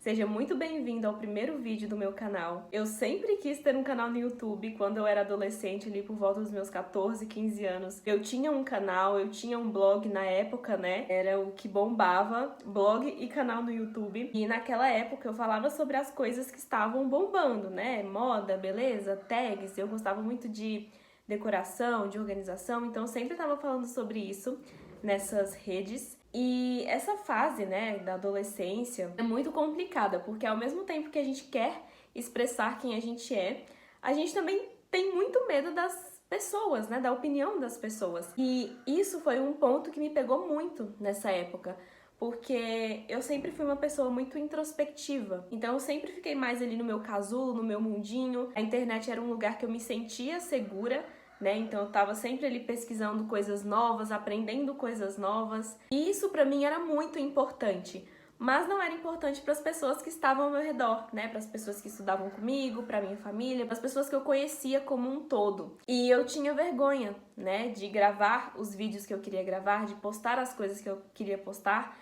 Seja muito bem-vindo ao primeiro vídeo do meu canal. Eu sempre quis ter um canal no YouTube quando eu era adolescente, ali por volta dos meus 14, 15 anos. Eu tinha um canal, eu tinha um blog na época, né? Era o que bombava, blog e canal no YouTube. E naquela época eu falava sobre as coisas que estavam bombando, né? Moda, beleza, tags. Eu gostava muito de decoração, de organização, então eu sempre estava falando sobre isso nessas redes. E essa fase, né, da adolescência é muito complicada, porque ao mesmo tempo que a gente quer expressar quem a gente também tem muito medo das pessoas, né, da opinião das pessoas. E isso foi um ponto que me pegou muito nessa época, porque eu sempre fui uma pessoa muito introspectiva. Então eu sempre fiquei mais ali no meu casulo, no meu mundinho. A internet era um lugar que eu me sentia segura, né? Então eu tava sempre ali pesquisando coisas novas, aprendendo coisas novas. E isso pra mim era muito importante. Mas não era importante para as pessoas que estavam ao meu redor, né? Para as pessoas que estudavam comigo, para minha família, para as pessoas que eu conhecia como um todo. E eu tinha vergonha, né, de gravar os vídeos que eu queria gravar, de postar as coisas que eu queria postar.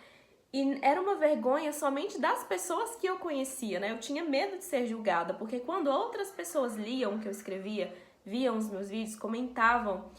E era uma vergonha somente das pessoas que eu conhecia, né? Eu tinha medo de ser julgada, porque quando outras pessoas liam o que eu escrevia, viam os meus vídeos, comentavam,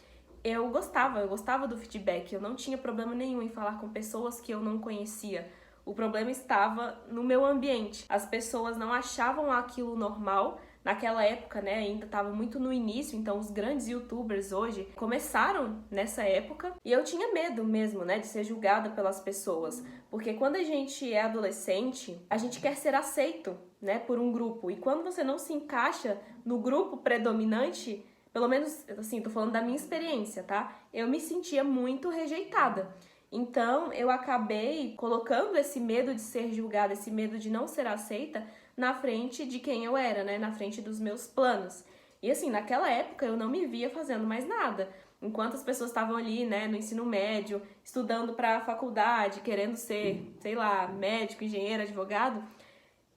eu gostava do feedback, eu não tinha problema nenhum em falar com pessoas que eu não conhecia. O problema estava no meu ambiente. As pessoas não achavam aquilo normal. Naquela época, né, ainda estava muito no início, então os grandes youtubers hoje começaram nessa época e eu tinha medo mesmo, né, de ser julgada pelas pessoas, porque quando a gente é adolescente, a gente quer ser aceito, né, por um grupo, e quando você não se encaixa no grupo predominante, pelo menos, assim, tô falando da minha experiência, tá? Eu me sentia muito rejeitada. Então, eu acabei colocando esse medo de ser julgada, esse medo de não ser aceita na frente de quem eu era, né? Na frente dos meus planos. E assim, naquela época eu não me via fazendo mais nada. Enquanto as pessoas estavam ali, né, no ensino médio, estudando para a faculdade, querendo ser, sei lá, médico, engenheiro, advogado,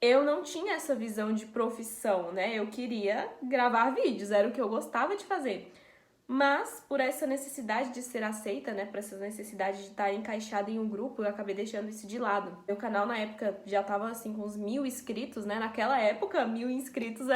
eu não tinha essa visão de profissão, né? Eu queria gravar vídeos, era o que eu gostava de fazer. Mas, por essa necessidade de ser aceita, né, por essa necessidade de estar encaixada em um grupo, eu acabei deixando isso de lado. Meu canal, na época, já tava, assim, com uns 1000 inscritos, né? Naquela época, 1000 inscritos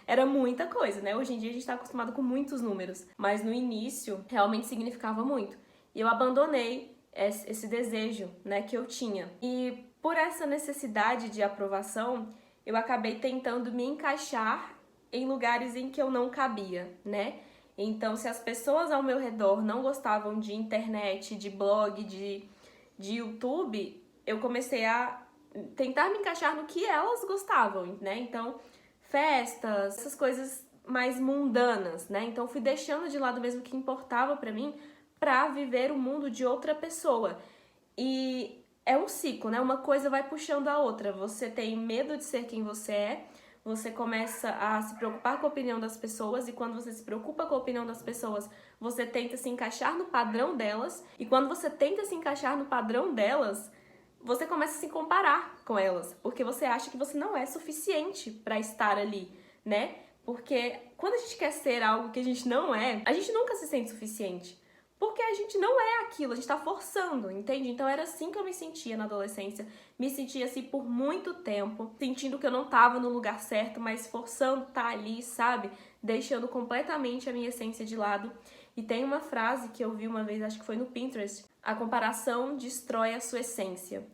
era muita coisa, né? Hoje em dia, a gente tá acostumado com muitos números. Mas, no início, realmente significava muito. E eu abandonei esse desejo, né, que eu tinha. E, por essa necessidade de aprovação, eu acabei tentando me encaixar em lugares em que eu não cabia, né? Então, se as pessoas ao meu redor não gostavam de internet, de blog, de YouTube, eu comecei a tentar me encaixar no que elas gostavam, né? Então, festas, essas coisas mais mundanas, né? Então, fui deixando de lado mesmo o que importava pra mim pra viver o mundo de outra pessoa. E é um ciclo, né? Uma coisa vai puxando a outra. Você tem medo de ser quem você é, você começa a se preocupar com a opinião das pessoas, e quando você se preocupa com a opinião das pessoas, você tenta se encaixar no padrão delas, e quando você tenta se encaixar no padrão delas, você começa a se comparar com elas, porque você acha que você não é suficiente para estar ali, né? Porque quando a gente quer ser algo que a gente não é, a gente nunca se sente suficiente. Porque a gente não é aquilo, a gente tá forçando, entende? Então era assim que eu me sentia na adolescência. Me sentia assim por muito tempo, sentindo que eu não tava no lugar certo, mas forçando estar ali, sabe? Deixando completamente a minha essência de lado. E tem uma frase que eu vi uma vez, acho que foi no Pinterest: a comparação destrói a sua essência.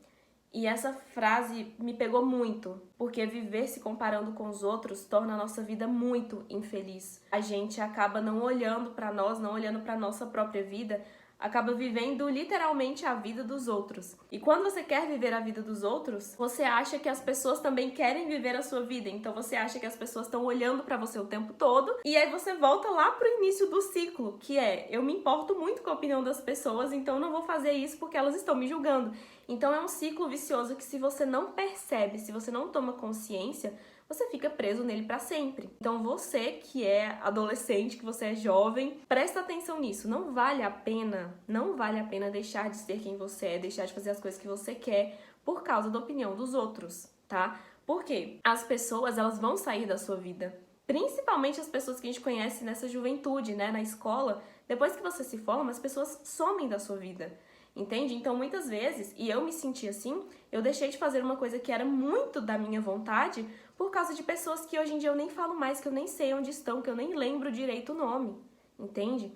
E essa frase me pegou muito, porque viver se comparando com os outros torna a nossa vida muito infeliz. A gente acaba não olhando pra nós, não olhando pra nossa própria vida, acaba vivendo literalmente a vida dos outros. E quando você quer viver a vida dos outros, você acha que as pessoas também querem viver a sua vida. Então você acha que as pessoas estão olhando pra você o tempo todo, e aí você volta lá pro início do ciclo, que é: eu me importo muito com a opinião das pessoas, então eu não vou fazer isso porque elas estão me julgando. Então é um ciclo vicioso que, se você não percebe, se você não toma consciência, você fica preso nele pra sempre. Então você que é adolescente, que você é jovem, presta atenção nisso. Não vale a pena deixar de ser quem você é, deixar de fazer as coisas que você quer por causa da opinião dos outros, tá? Por quê? As pessoas, elas vão sair da sua vida. Principalmente as pessoas que a gente conhece nessa juventude, né, na escola. Depois que você se forma, as pessoas somem da sua vida. entende? Então, muitas vezes, e eu me senti assim, eu deixei de fazer uma coisa que era muito da minha vontade por causa de pessoas que hoje em dia eu nem falo mais, que eu nem sei onde estão, que eu nem lembro direito o nome, entende?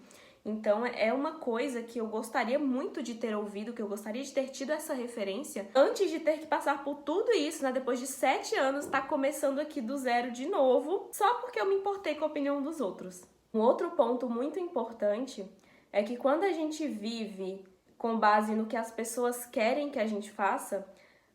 Então, é uma coisa que eu gostaria muito de ter ouvido, que eu gostaria de ter tido essa referência antes de ter que passar por tudo isso, né? Depois de 7 anos, tá começando aqui do zero de novo, só porque eu me importei com a opinião dos outros. Um outro ponto muito importante é que quando a gente vive com base no que as pessoas querem que a gente faça,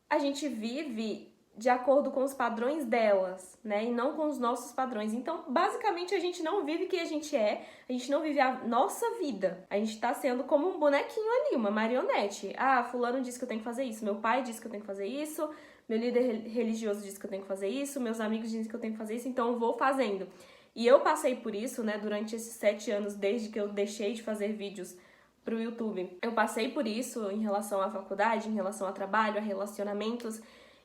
a gente vive de acordo com os padrões delas, né? E não com os nossos padrões. Então, basicamente, a gente não vive quem a gente é, a gente não vive a nossa vida. A gente tá sendo como um bonequinho ali, uma marionete. Ah, fulano disse que eu tenho que fazer isso, meu pai disse que eu tenho que fazer isso, meu líder religioso disse que eu tenho que fazer isso, meus amigos dizem que eu tenho que fazer isso, então eu vou fazendo. E eu passei por isso, né, durante esses 7 anos, desde que eu deixei de fazer vídeos pro YouTube. Eu passei por isso em relação à faculdade, em relação ao trabalho, a relacionamentos.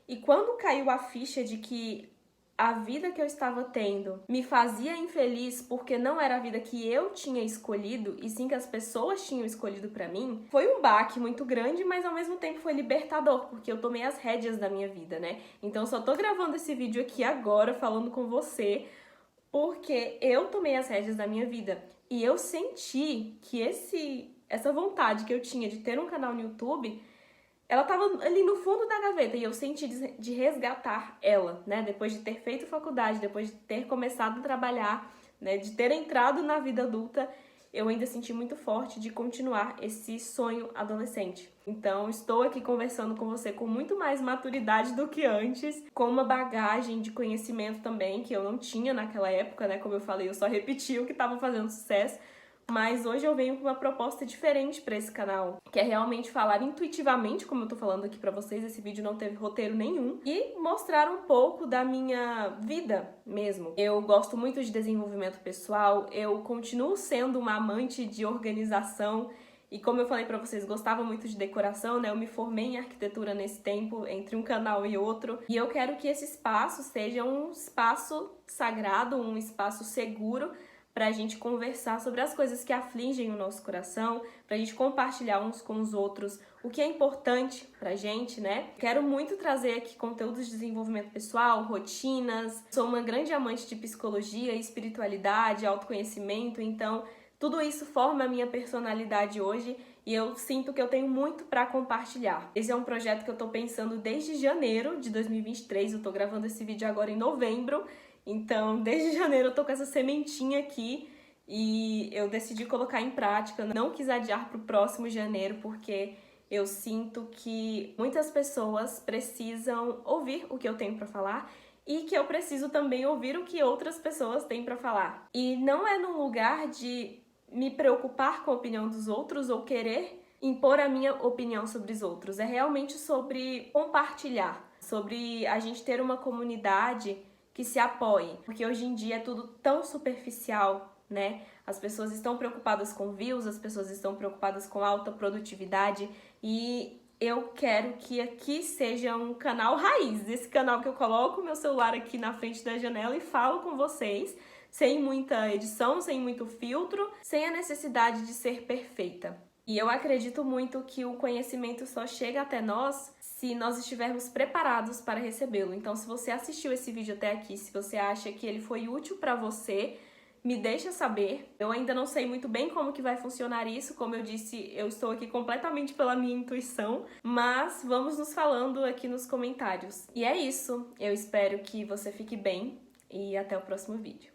E quando caiu a ficha de que a vida que eu estava tendo me fazia infeliz porque não era a vida que eu tinha escolhido, e sim que as pessoas tinham escolhido pra mim, foi um baque muito grande, mas ao mesmo tempo foi libertador, porque eu tomei as rédeas da minha vida, né? Então eu só tô gravando esse vídeo aqui agora, falando com você, porque eu tomei as rédeas da minha vida. E eu senti que essa vontade que eu tinha de ter um canal no YouTube, ela tava ali no fundo da gaveta, e eu senti de resgatar ela, né? Depois de ter feito faculdade, depois de ter começado a trabalhar, né? De ter entrado na vida adulta, eu ainda senti muito forte de continuar esse sonho adolescente. Então, estou aqui conversando com você com muito mais maturidade do que antes, com uma bagagem de conhecimento também que eu não tinha naquela época, né? Como eu falei, eu só repeti o que estava fazendo sucesso. Mas hoje eu venho com uma proposta diferente para esse canal, que é realmente falar intuitivamente, como eu tô falando aqui para vocês. Esse vídeo não teve roteiro nenhum, e mostrar um pouco da minha vida mesmo. Eu gosto muito de desenvolvimento pessoal, eu continuo sendo uma amante de organização, e como eu falei para vocês, gostava muito de decoração, né? Eu me formei em arquitetura nesse tempo, entre um canal e outro, e eu quero que esse espaço seja um espaço sagrado, um espaço seguro, pra gente conversar sobre as coisas que afligem o nosso coração, pra gente compartilhar uns com os outros o que é importante pra gente, né? Quero muito trazer aqui conteúdos de desenvolvimento pessoal, rotinas. Sou uma grande amante de psicologia, espiritualidade, autoconhecimento, então tudo isso forma a minha personalidade hoje, e eu sinto que eu tenho muito pra compartilhar. Esse é um projeto que eu tô pensando desde janeiro de 2023, eu tô gravando esse vídeo agora em novembro. Então, desde janeiro eu tô com essa sementinha aqui e eu decidi colocar em prática. Não quis adiar pro próximo janeiro, porque eu sinto que muitas pessoas precisam ouvir o que eu tenho pra falar, e que eu preciso também ouvir o que outras pessoas têm pra falar. E não é num lugar de me preocupar com a opinião dos outros ou querer impor a minha opinião sobre os outros. É realmente sobre compartilhar, sobre a gente ter uma comunidade que se apoie, porque hoje em dia é tudo tão superficial, né? As pessoas estão preocupadas com views, as pessoas estão preocupadas com alta produtividade, e eu quero que aqui seja um canal raiz, esse canal que eu coloco o meu celular aqui na frente da janela e falo com vocês, sem muita edição, sem muito filtro, sem a necessidade de ser perfeita. E eu acredito muito que o conhecimento só chega até nós se nós estivermos preparados para recebê-lo. Então, se você assistiu esse vídeo até aqui, se você acha que ele foi útil para você, me deixa saber. Eu ainda não sei muito bem como que vai funcionar isso, como eu disse, eu estou aqui completamente pela minha intuição, mas vamos nos falando aqui nos comentários. E é isso, eu espero que você fique bem e até o próximo vídeo.